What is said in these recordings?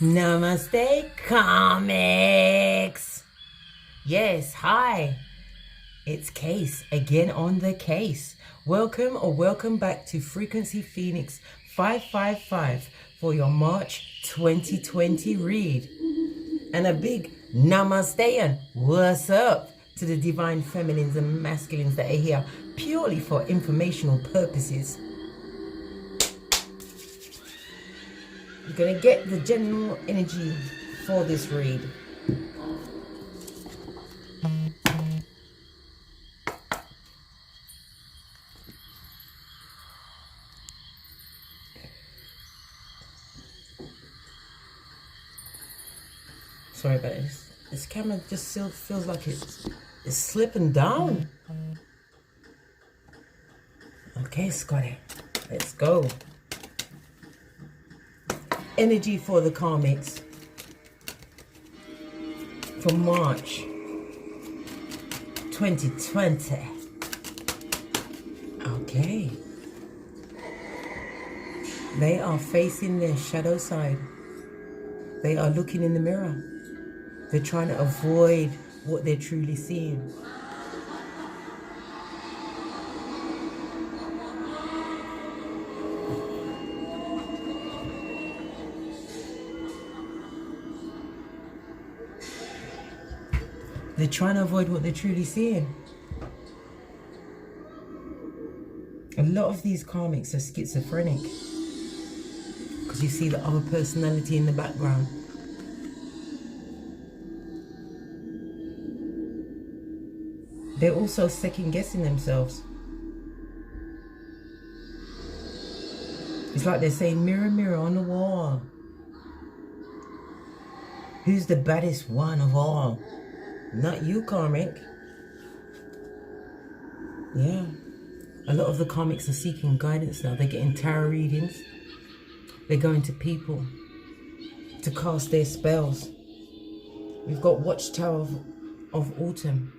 Namaste, Karmics. Yes, hi. It's Case, again on the case. Welcome back to Frequency Phoenix 555 for your March 2020 read. And a big namaste and what's up to the divine feminines and masculines that are here purely for informational purposes. You're going to get the general energy for this read. Sorry about this. This camera just still feels like it's slipping down. Okay, Scotty, let's go. Energy for the Karmics for March 2020. Okay. They are facing their shadow side. They are looking in the mirror. They're trying to avoid what they're truly seeing. They're trying to avoid what they're truly seeing. A lot of these Karmics are schizophrenic because you see the other personality in the background. They're also second-guessing themselves. It's like they're saying, mirror, mirror on the wall, who's the baddest one of all? Not you, Karmic. Yeah. A lot of the Karmics are seeking guidance now. They're getting tarot readings. They're going to people to cast their spells. We've got Watchtower of Autumn.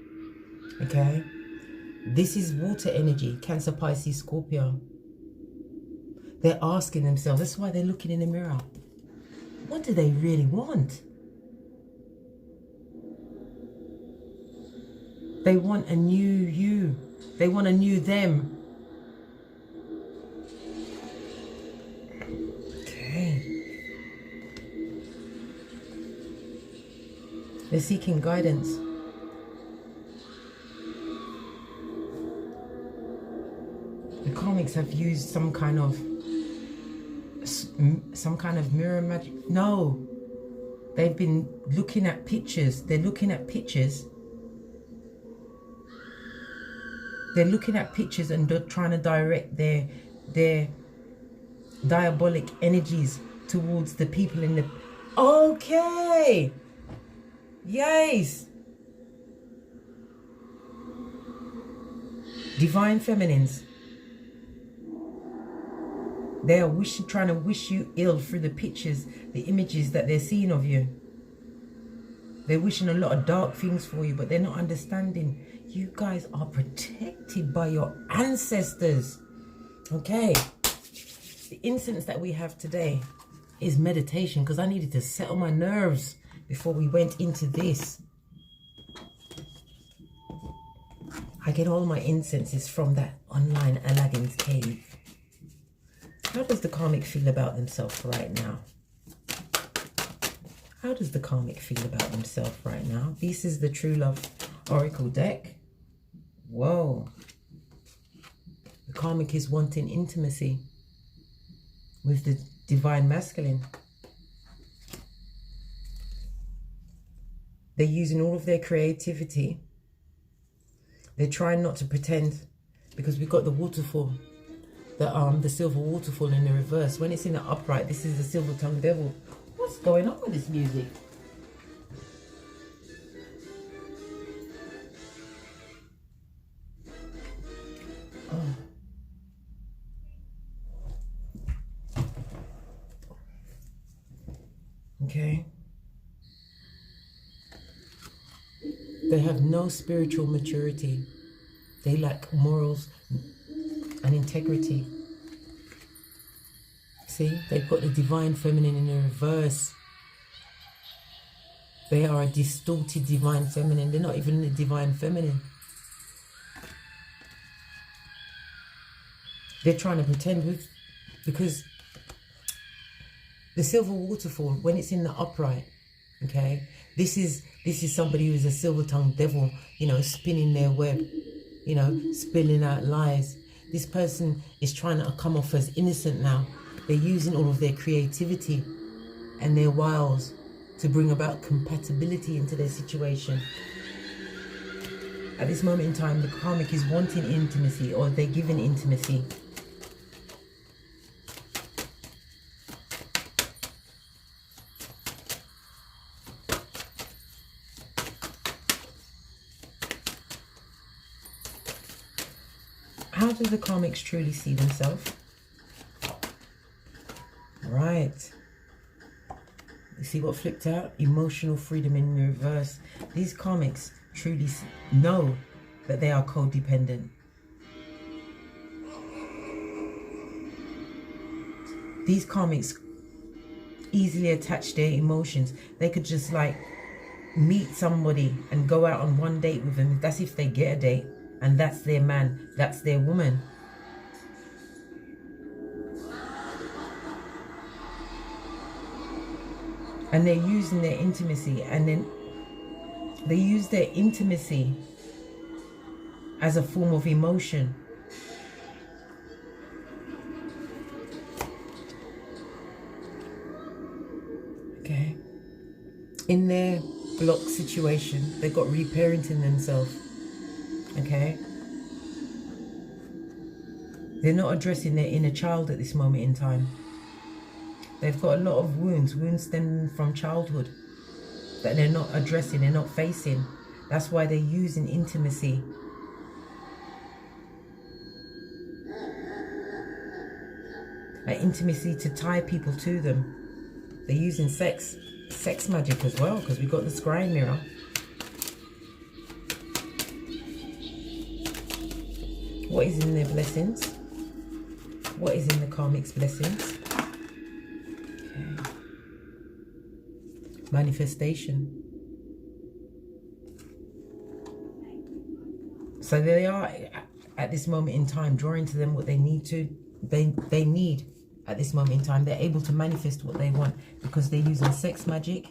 Okay. This is water energy. Cancer, Pisces, Scorpio. They're asking themselves. That's why they're looking in the mirror. What do they really want? They want a new you. They want a new them. Okay. They're seeking guidance. The Karmics have used some kind of mirror magic. No. They've been looking at pictures. They're looking at pictures. They're looking at pictures and they're trying to direct their diabolic energies towards the people in the... Okay! Yes! Divine feminines. They are trying to wish you ill through the pictures, the images that they're seeing of you. They're wishing a lot of dark things for you, but they're not understanding. You guys are protected by your ancestors. Okay. The incense that we have today is meditation because I needed to settle my nerves before we went into this. I get all my incenses from that online Aladdin's cave. How does the Karmic feel about themselves right now? How does the Karmic feel about themselves right now? This is the True Love Oracle deck. Whoa. The Karmic is wanting intimacy with the Divine Masculine. They're using all of their creativity. They're trying not to pretend because we've got the waterfall, the silver waterfall in the reverse. When it's in the upright, this is the silver tongued devil. What's going on with this music? Oh. Okay. They have no spiritual maturity. They lack morals and integrity. See, they put the divine feminine in the reverse. They are a distorted divine feminine. They're not even the divine feminine. They're trying to pretend with, because the silver waterfall, when it's in the upright, okay, this is somebody who's a silver-tongued devil, you know, spinning their web, you know, spilling out lies. This person is trying to come off as innocent now. They're using all of their creativity and their wiles to bring about compatibility into their situation. At this moment in time, the karmic is wanting intimacy, or they're given intimacy. How do the karmics truly see themselves? Right. You see what flipped out? Emotional freedom in reverse. These karmics truly know that they are codependent. These karmics easily attach their emotions. They could just like meet somebody and go out on one date with them. That's if they get a date. And that's their man, that's their woman. And they're using their intimacy, and then they use their intimacy as a form of emotion. Okay. In their block situation, they got reparenting themselves. Okay, they're not addressing their inner child at this moment in time. They've got a lot of wounds stemming from childhood that they're not addressing, they're not facing. That's why they're using intimacy. Like intimacy to tie people to them. They're using sex magic as well, because we've got the scrying mirror. What is in their blessings? What is in the karmic's blessings? Okay. Manifestation. So they are at this moment in time drawing to them what they need to. They need at this moment in time. They're able to manifest what they want because they're using sex magic.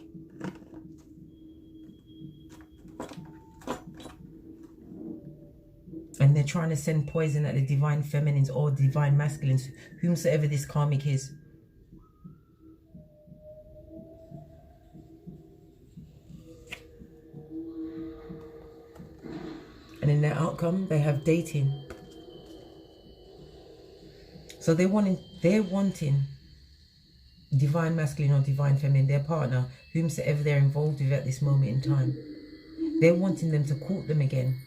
And they're trying to send poison at the divine feminines or divine masculines, whomsoever this karmic is. And in their outcome, they have dating. So they're wanting divine masculine or divine feminine, their partner, whomsoever they're involved with at this moment in time. They're wanting them to court them again.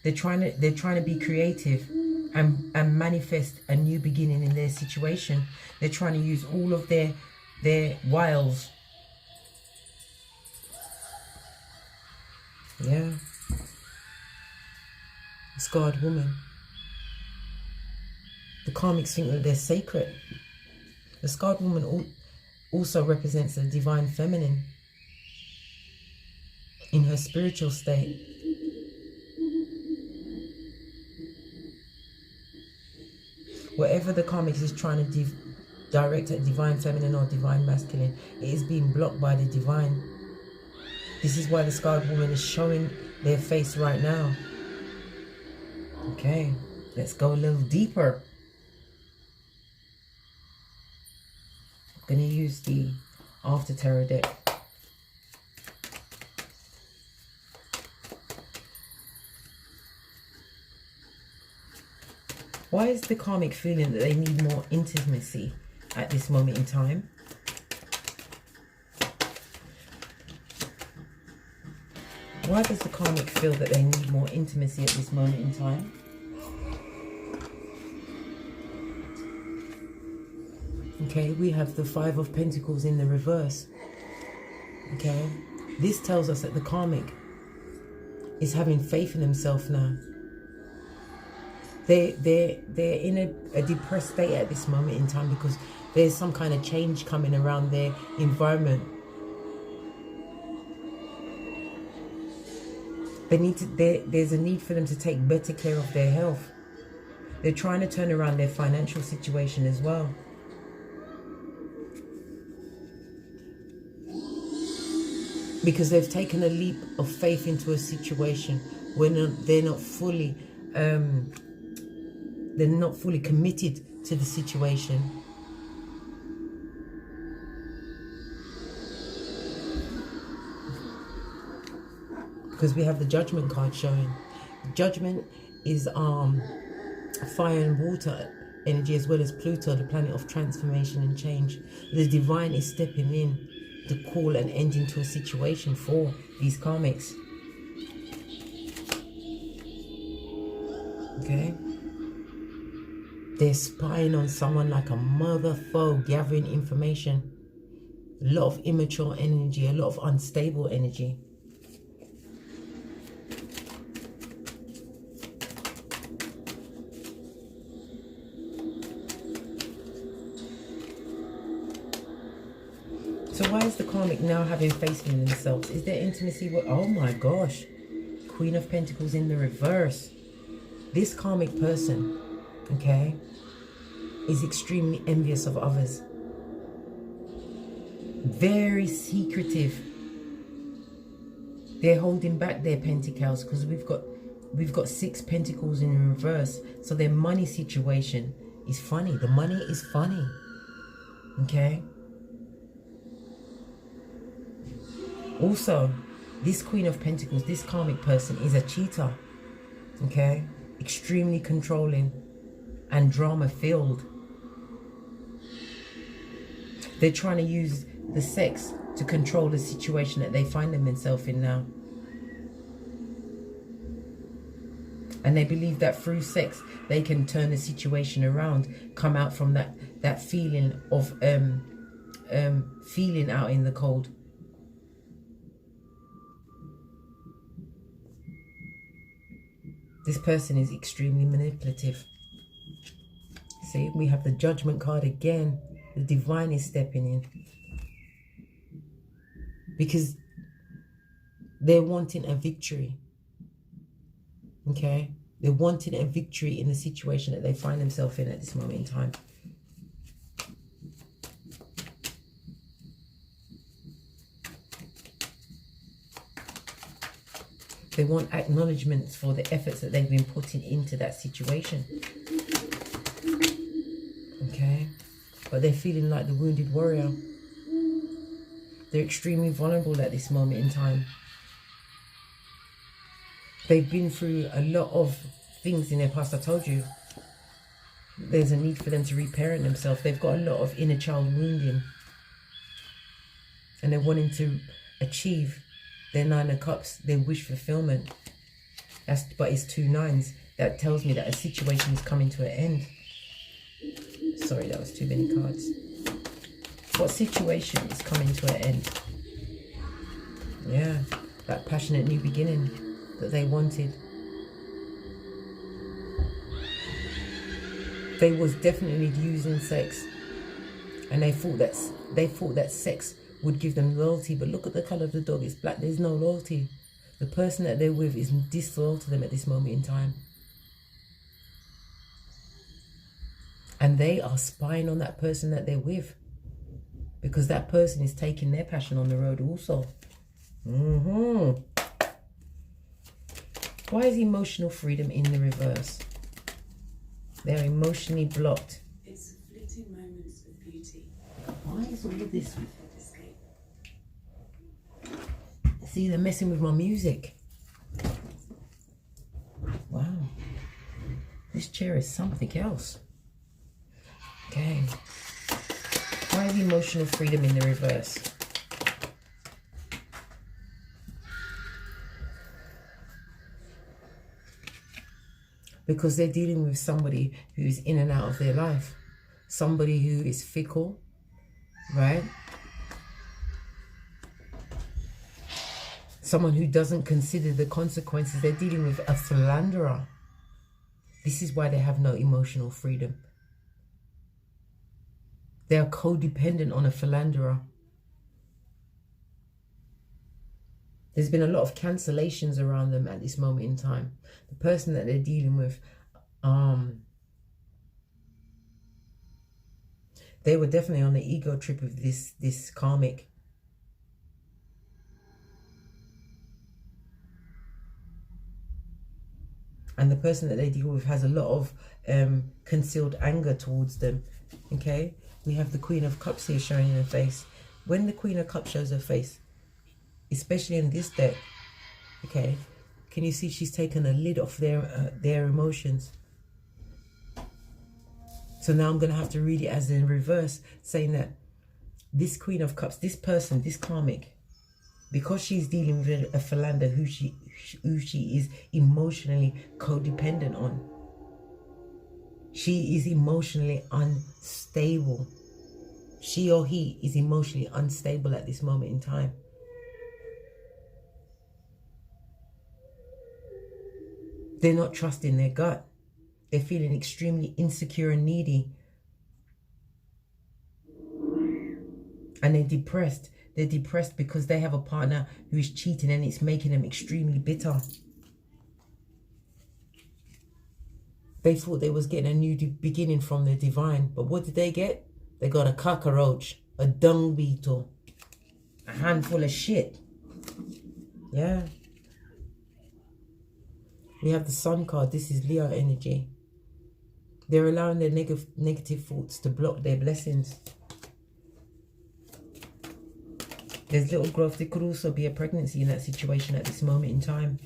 They're trying to be creative and manifest a new beginning in their situation. They're trying to use all of their wiles. Yeah. Scarred woman. The karmics think that they're sacred. The scarred woman also represents the divine feminine in her spiritual state. Whatever the karmics is trying to direct at divine feminine or divine masculine, it is being blocked by the divine. This is why the scarred woman is showing their face right now. Okay, let's go a little deeper. I'm going to use the After Tarot deck. Why is the karmic feeling that they need more intimacy at this moment in time? Why does the karmic feel that they need more intimacy at this moment in time? Okay, we have the Five of Pentacles in the reverse. Okay, this tells us that the karmic is having faith in himself now. They're in a depressed state at this moment in time because there's some kind of change coming around their environment. there's a need for them to take better care of their health. They're trying to turn around their financial situation as well. Because they've taken a leap of faith into a situation where they're not fully committed to the situation. Because we have the Judgment card showing. Judgment is fire and water energy, as well as Pluto, the planet of transformation and change. The divine is stepping in to call an end into a situation for these karmics. Okay? They're spying on someone like a mother foe, gathering information. A lot of immature energy, a lot of unstable energy. So why is the karmic now having faith in themselves? Is there intimacy with, oh my gosh, Queen of Pentacles in the reverse. This karmic person, okay, is extremely envious of others. Very secretive. They're holding back their pentacles because we've got 6 pentacles in reverse. So their money situation is funny. The money is funny. Okay. Also, this Queen of Pentacles, this karmic person is a cheater. Okay. Extremely controlling and drama filled. They're trying to use the sex to control the situation that they find themselves in now. And they believe that through sex they can turn the situation around, come out from that feeling of feeling out in the cold. This person is extremely manipulative. See, we have the Judgment card again. The divine is stepping in. Because they're wanting a victory. Okay? They're wanting a victory in the situation that they find themselves in at this moment in time. They want acknowledgements for the efforts that they've been putting into that situation. Okay? But they're feeling like the wounded warrior. They're extremely vulnerable at this moment in time. They've been through a lot of things in their past. I told you, there's a need for them to reparent themselves. They've got a lot of inner child wounding. And they're wanting to achieve their 9 of Cups, their wish fulfillment. But it's 2 9s. That tells me that a situation is coming to an end. Sorry, that was too many cards. What situation is coming to an end? Yeah, that passionate new beginning that they wanted. They was definitely using sex, and they thought that sex would give them loyalty. But look at the color of the dog. It's black. There's no loyalty. The person that they're with is disloyal to them at this moment in time. And they are spying on that person that they're with. Because that person is taking their passion on the road also. Why is emotional freedom in the reverse? They're emotionally blocked. It's fleeting moments of beauty. Why is all of this? See, they're messing with my music. Wow. This chair is something else. Okay. Why is emotional freedom in the reverse? Because they're dealing with somebody who is in and out of their life. Somebody who is fickle, right? Someone who doesn't consider the consequences. They're dealing with a philanderer. This is why they have no emotional freedom. They are codependent on a philanderer. There's been a lot of cancellations around them at this moment in time. The person that they're dealing with, they were definitely on the ego trip of this karmic. And the person that they deal with has a lot of concealed anger towards them. Okay? We have the Queen of Cups here showing in her face. When the Queen of Cups shows her face, especially in this deck, okay, can you see she's taken a lid off their emotions? So now I'm going to have to read it as in reverse, saying that this Queen of Cups, this person, this karmic, because she's dealing with a philander who she is emotionally codependent on. She is emotionally unstable. She or he is emotionally unstable at this moment in time. They're not trusting their gut. They're feeling extremely insecure and needy. And they're depressed. They're depressed because they have a partner who is cheating and it's making them extremely bitter. They thought they was getting a new beginning from the divine. But what did they get? They got a cockroach, a dung beetle, a handful of shit. Yeah. We have the Sun card. This is Leo energy. They're allowing their negative thoughts to block their blessings. There's little growth. There could also be a pregnancy in that situation at this moment in time.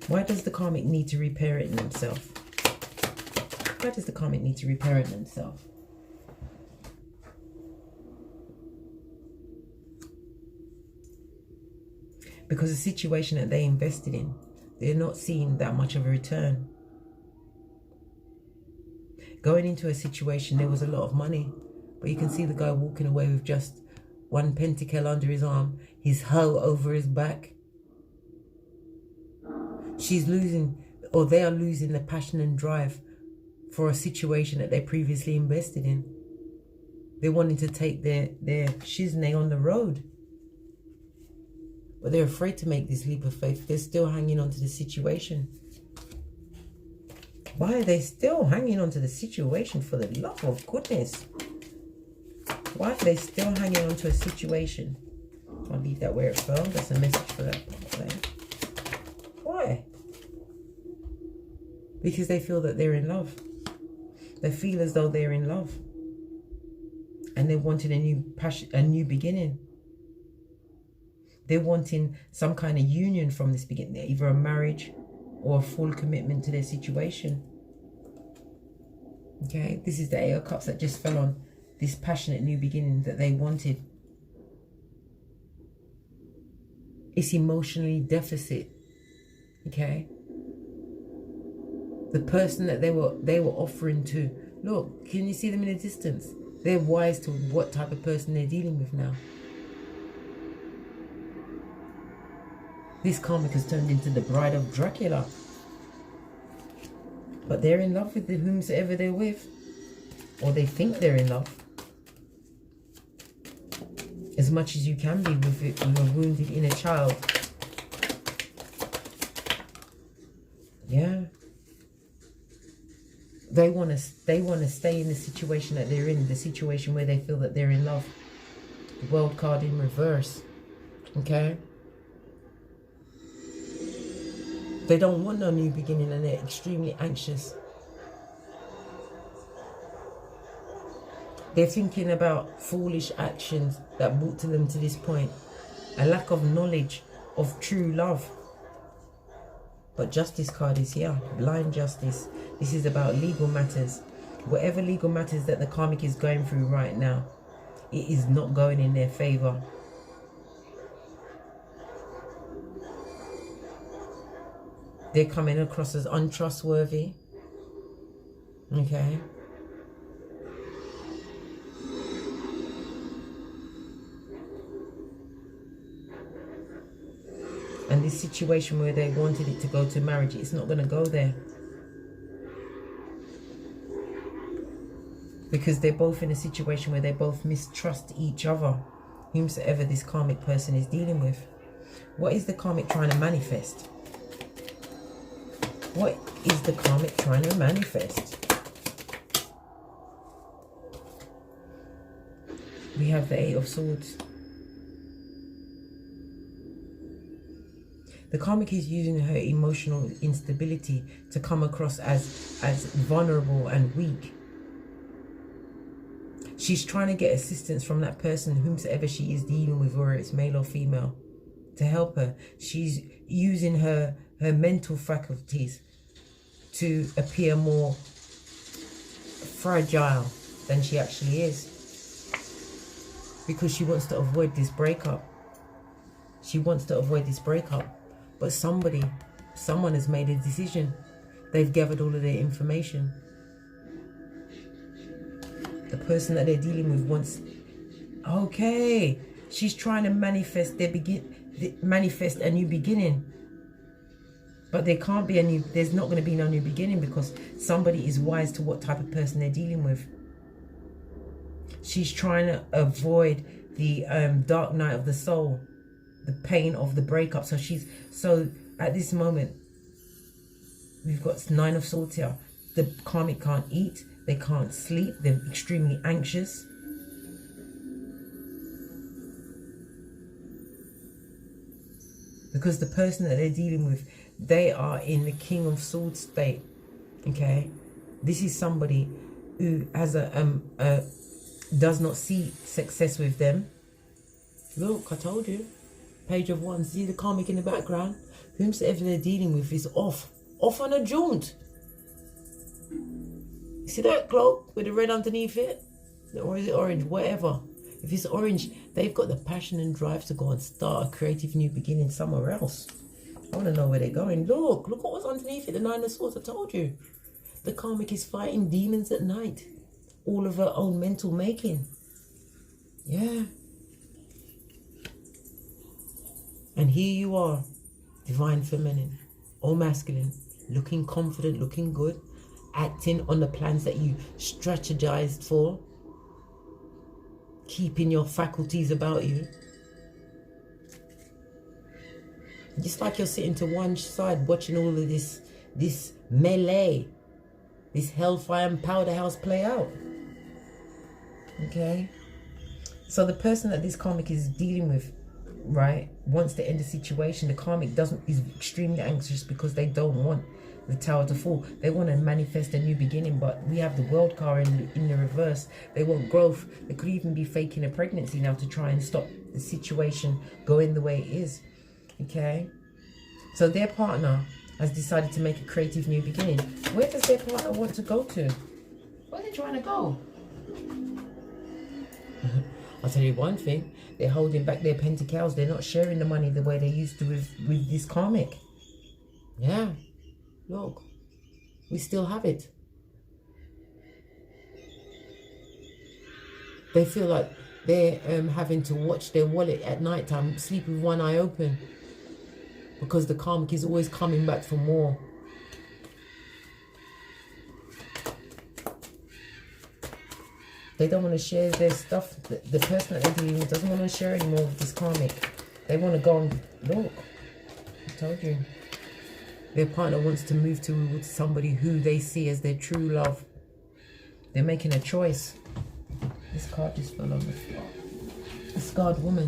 Why does the karmic need to repair it in themselves? Why does the karmic need to repair it in themselves? Because the situation that they invested in, they're not seeing that much of a return. Going into a situation, there was a lot of money, but you can see the guy walking away with just one pentacle under his arm, his hoe over his back. She's losing, or they are losing the passion and drive for a situation that they previously invested in. They're wanting to take their Shiznay on the road. But they're afraid to make this leap of faith. They're still hanging on to the situation. Why are they still hanging on to the situation, for the love of goodness? Why are they still hanging on to a situation? I'll leave that where it fell. That's a message for that part there. Why? Because they feel that they're in love. They feel as though they're in love. And they wanted a new passion, a new beginning. They're wanting some kind of union from this beginning, either a marriage or a full commitment to their situation. Okay, this is the Eight of Cups that just fell on this passionate new beginning that they wanted. It's emotionally deficit. Okay, the person that they were offering to, look, can you see them in the distance? They're wise to what type of person they're dealing with now. This karmic has turned into the bride of Dracula. But they're in love with whomsoever they're with. Or they think they're in love. As much as you can be with a wounded inner child. Yeah. They want to stay in the situation that they're in. The situation where they feel that they're in love. The World card in reverse. Okay. They don't want no new beginning and they're extremely anxious. They're thinking about foolish actions that brought them to this point. A lack of knowledge of true love. But Justice card is here. Blind justice. This is about legal matters. Whatever legal matters that the karmic is going through right now, it is not going in their favor. They're coming across as untrustworthy. Okay. And this situation where they wanted it to go to marriage, it's not going to go there. Because they're both in a situation where they both mistrust each other. whomsoever this karmic person is dealing with. What is the karmic trying to manifest? What is the karmic trying to manifest? We have the Eight of Swords. The karmic is using her emotional instability to come across as vulnerable and weak. She's trying to get assistance from that person, whomsoever she is dealing with, whether it's male or female, to help her. She's using her mental faculties to appear more fragile than she actually is, because she wants to avoid this breakup. She wants to avoid this breakup. But someone has made a decision. They've gathered all of their information. The person that they're dealing with wants, okay, she's trying to manifest manifest a new beginning. But there can't be there's not going to be no new beginning, because somebody is wise to what type of person they're dealing with. She's trying to avoid the dark night of the soul, the pain of the breakup. So at this moment, we've got Nine of Swords here. The karmic can't eat, they can't sleep, they're extremely anxious. Because the person that they're dealing with, they are in the King of Swords state. Okay, this is somebody who has does not see success with them. Look, I told you. Page of Wands. See the karmic in the background? Whomsoever they're dealing with is off on a jaunt. See that cloak with the red underneath it? Or is it orange? Whatever. If it's orange, they've got the passion and drive to go and start a creative new beginning somewhere else. I want to know where they're going. Look what was underneath it. The Nine of Swords. I told you. The karmic is fighting demons at night. All of her own mental making. Yeah. And here you are, divine feminine or masculine, looking confident, looking good, acting on the plans that you strategized for, keeping your faculties about you. Just like you're sitting to one side watching all of this melee, this hellfire and powder house play out. Okay? So the person that this karmic is dealing with, right, wants to end the situation. The karmic is extremely anxious because they don't want the tower to fall. They want to manifest a new beginning, but we have the World card in the reverse. They want growth. They could even be faking a pregnancy now to try and stop the situation going the way it is. Okay, so their partner has decided to make a creative new beginning. Where does their partner want to go to? Where are they trying to go? I'll tell you one thing, they're holding back their pentacles. They're not sharing the money the way they used to with this karmic. Yeah, look, we still have it. They feel like they're having to watch their wallet at night time, sleep with one eye open, because the karmic is always coming back for more. They don't want to share their stuff. The person that they're dealing with doesn't want to share anymore with this karmic. They want to go and look. I told you. Their partner wants to move towards somebody who they see as their true love. They're making a choice. This card just fell on the floor. A scarred woman.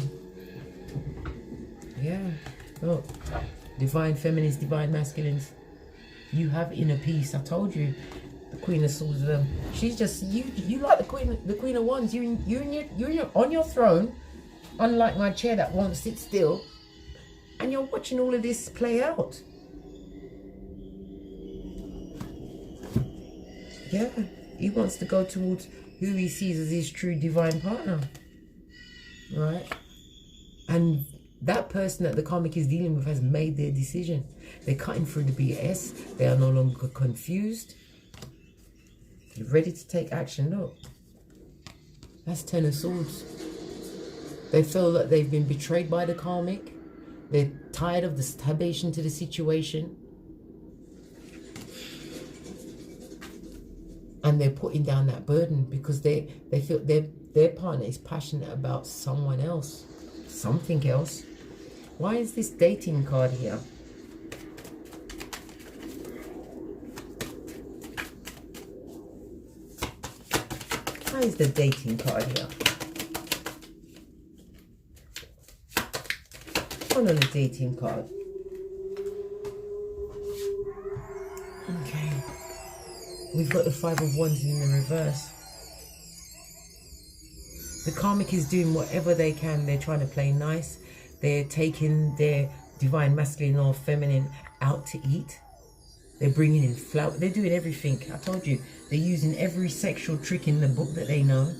Yeah. Look. Divine feminines, divine masculines. You have inner peace. I told you. The Queen of Swords, she's just you like the Queen of Wands. You're on your throne, unlike my chair that won't sit still, and you're watching all of this play out. Yeah, he wants to go towards who he sees as his true divine partner, right? And that person that the karmic is dealing with has made their decision. They're cutting through the BS. They are no longer confused. You're ready to take action. Look, that's Ten of Swords. They feel that they've been betrayed by the karmic. They're tired of the starvation to the situation, and they're putting down that burden because they feel Their partner is passionate about someone else, something else. Why is this dating card here? Why is the dating card here? One on the dating card. Okay. We've got the Five of Wands in the reverse. The Karmic is doing whatever they can. They're trying to play nice. They're taking their divine masculine or feminine out to eat. They're bringing in flower. They're doing everything. I told you. They're using every sexual trick in the book that they know.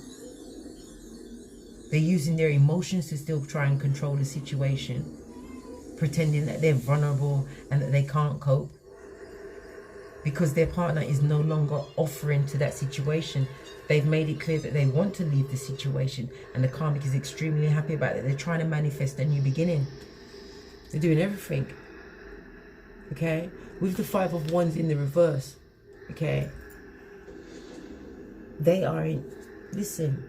They're using their emotions to still try and control the situation. Pretending that they're vulnerable and that they can't cope. Because their partner is no longer offering to that situation. They've made it clear that they want to leave the situation. And the Karmic is extremely happy about it. They're trying to manifest a new beginning. They're doing everything. Okay? With the Five of Wands in the reverse. Okay? They are in... Listen.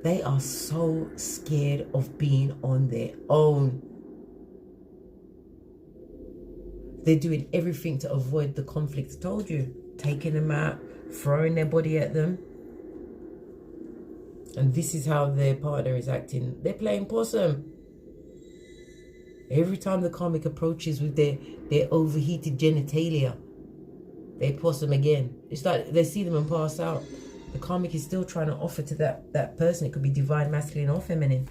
They are so scared of being on their own. They're doing everything to avoid the conflict. I told you. Taking them out. Throwing their body at them. And this is how their partner is acting. They're playing possum. Every time the Karmic approaches with their overheated genitalia, they possum again. It's like they see them and pass out. The Karmic is still trying to offer to that person. It could be divine, masculine or feminine.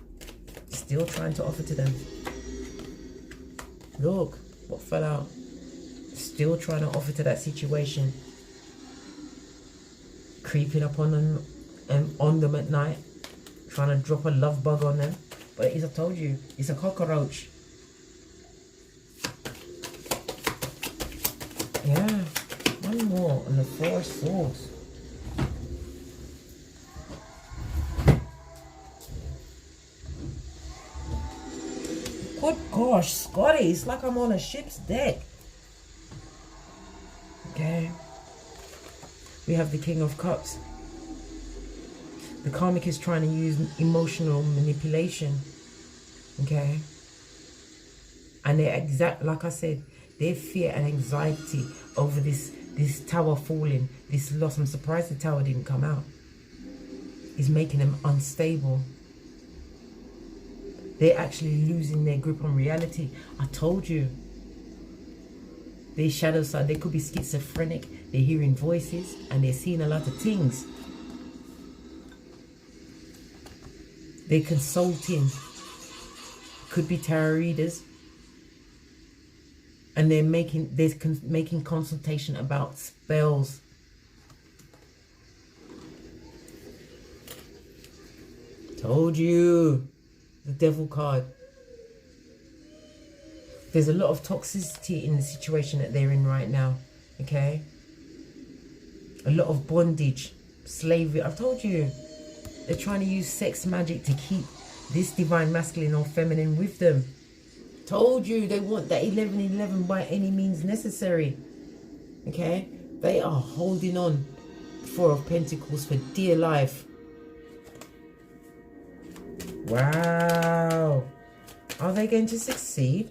Still trying to offer to them. Look, what fell out. Still trying to offer to that situation. Creeping up on them and on them at night. Trying to drop a love bug on them. But it is, I told you, it's a cockroach. Yeah, one more on the Four of Swords. Good gosh, Scotty, it's like I'm on a ship's deck. Okay. We have the King of Cups. The Karmic is trying to use emotional manipulation. Okay. And they're like I said, their fear and anxiety over this tower falling, this loss. I'm surprised the tower didn't come out. Is making them unstable. They're actually losing their grip on reality. I told you. Their shadow side, they could be schizophrenic. They're hearing voices and they're seeing a lot of things. They're consulting. Could be tarot readers. And they're making consultation about spells. Told you. The Devil card. There's a lot of toxicity in the situation that they're in right now. Okay? A lot of bondage. Slavery. I've told you. They're trying to use sex magic to keep this divine masculine or feminine with them. Told you they want that 11-11 by any means necessary. Okay? They are holding on. Four of Pentacles for dear life. Wow. Are they going to succeed?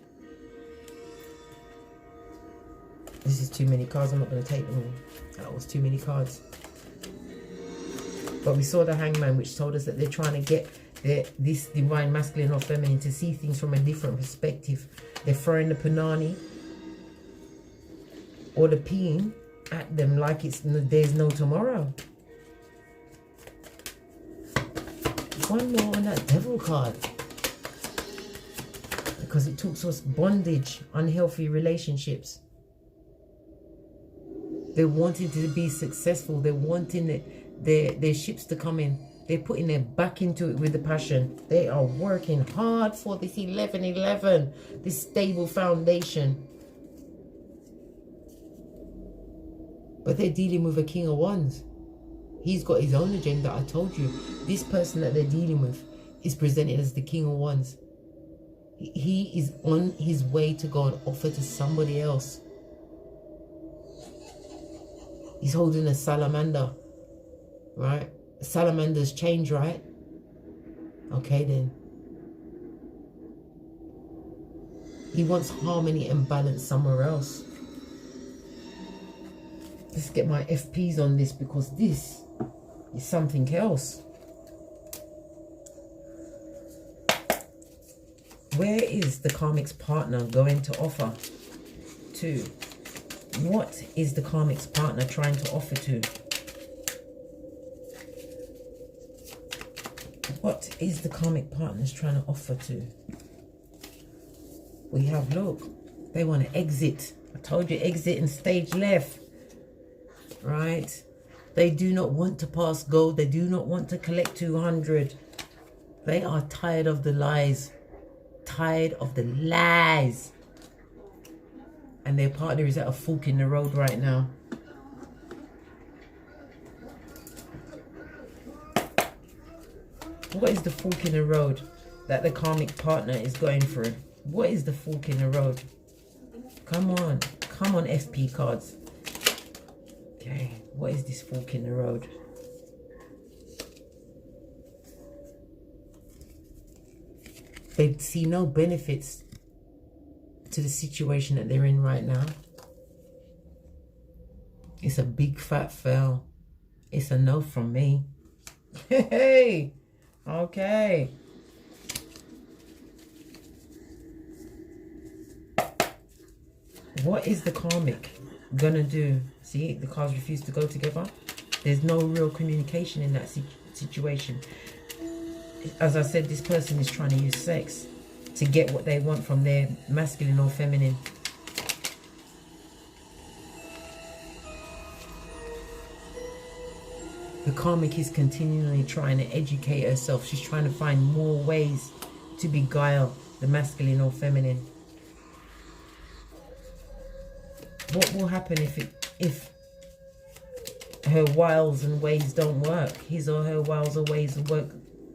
This is too many cards. I'm not going to take them all. That was too many cards. But we saw the Hangman, which told us that they're trying to get this divine masculine or feminine to see things from a different perspective. They're throwing the punani or the peen at them like there's no tomorrow. One more on that Devil card. Because it talks us bondage, unhealthy relationships. They're wanting to be successful. They're wanting their ships to come in. They're putting their back into it with the passion. They are working hard for this 11-11. This stable foundation. But they're dealing with a King of Wands. He's got his own agenda. I told you. This person that they're dealing with is presented as the King of Wands. He is on his way to go and offer to somebody else. He's holding a salamander. Right? Salamanders change, right? Okay then. He wants harmony and balance somewhere else. Let's get my FPs on this, because this is something else. Where is the karmic's partner going to offer to? What is the karmic's partner trying to offer to? What is the karmic partners trying to offer to? We have, look, they want to exit. I told you, exit and stage left. Right? They do not want to pass go. They do not want to collect 200. They are tired of the lies. Tired of the lies. And their partner is at a fork in the road right now. What is the fork in the road that the karmic partner is going through? What is the fork in the road? Come on. Come on, FP cards. Okay, what is this fork in the road? They see no benefits to the situation that they're in right now. It's a big fat fail. It's a no from me. Hey, okay. What is the karmic gonna do? See, the cards refuse to go together. There's no real communication in that situation. As I said, this person is trying to use sex to get what they want from their masculine or feminine. The karmic is continually trying to educate herself. She's trying to find more ways to beguile the masculine or feminine. What will happen if her wiles and ways don't work? His or her wiles or ways of work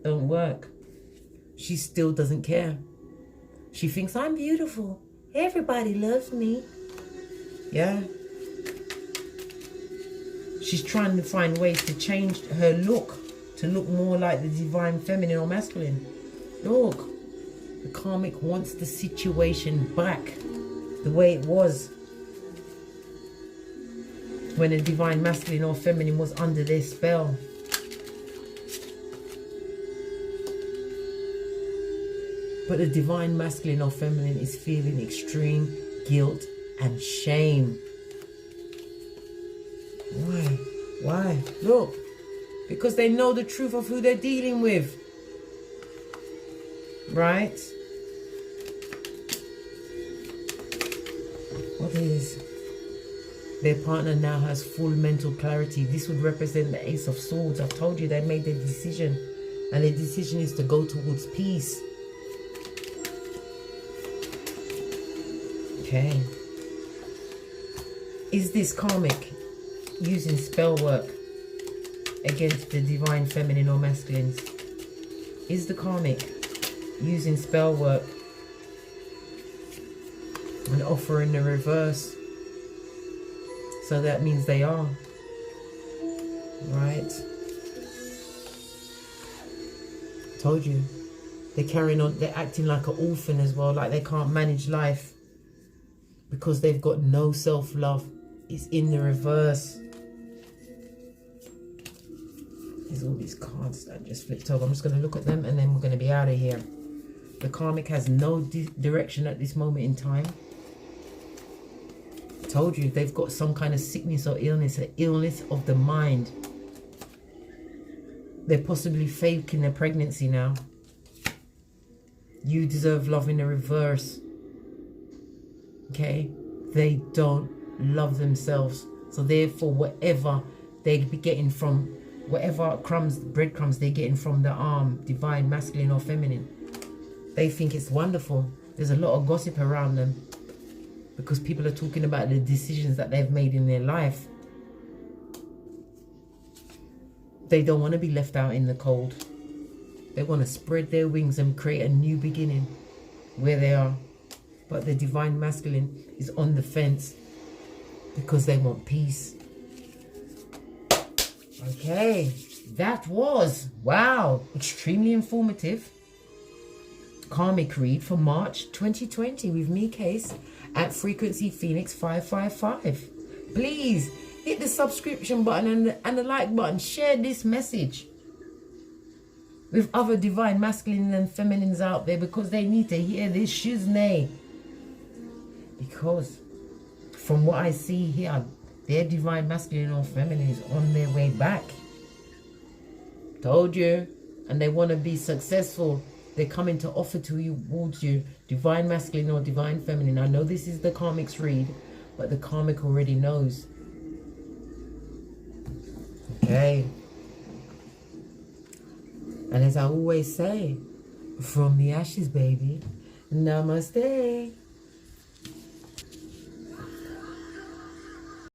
don't work. She still doesn't care. She thinks, I'm beautiful. Everybody loves me. Yeah. She's trying to find ways to change her look to look more like the divine feminine or masculine. Look, the karmic wants the situation back the way it was when the divine masculine or feminine was under their spell. But the divine masculine or feminine is feeling extreme guilt and shame. Why? Why? Look, because they know the truth of who they're dealing with. Right? What is? Their partner now has full mental clarity. This would represent the Ace of Swords. I've told you they made their decision. And their decision is to go towards peace. Okay. Is this karmic using spell work against the divine feminine or masculines? Is the karmic using spell work and offering the reverse? So that means they are. Right? Told you. They're carrying on, they're acting like an orphan as well, like they can't manage life because they've got no self-love. It's in the reverse. There's all these cards that I just flipped over. I'm just going to look at them and then we're going to be out of here. The karmic has no direction at this moment in time. Told you, they've got some kind of sickness or illness, an illness of the mind. They're possibly faking their pregnancy now. You deserve love in the reverse. Okay? They don't love themselves. So therefore, whatever they be getting from, whatever crumbs, breadcrumbs they're getting from the divine masculine or feminine, they think it's wonderful. There's a lot of gossip around them because people are talking about the decisions that they've made in their life. They don't want to be left out in the cold. They want to spread their wings and create a new beginning where they are. But the divine masculine is on the fence because they want peace. Okay. That was, wow, extremely informative. Karmic read for March 2020 with me, Case, at Frequency Phoenix 555. Please hit the subscription button and the like button. Share this message with other divine masculine and feminines out there, because they need to hear this Shiznay. Because from what I see here, their divine masculine or feminine is on their way back. Told you. And they want to be successful. They're coming to offer towards you divine masculine or divine feminine. I know this is the Karmic's read, but the Karmic already knows. Okay. And as I always say, from the ashes, baby, namaste.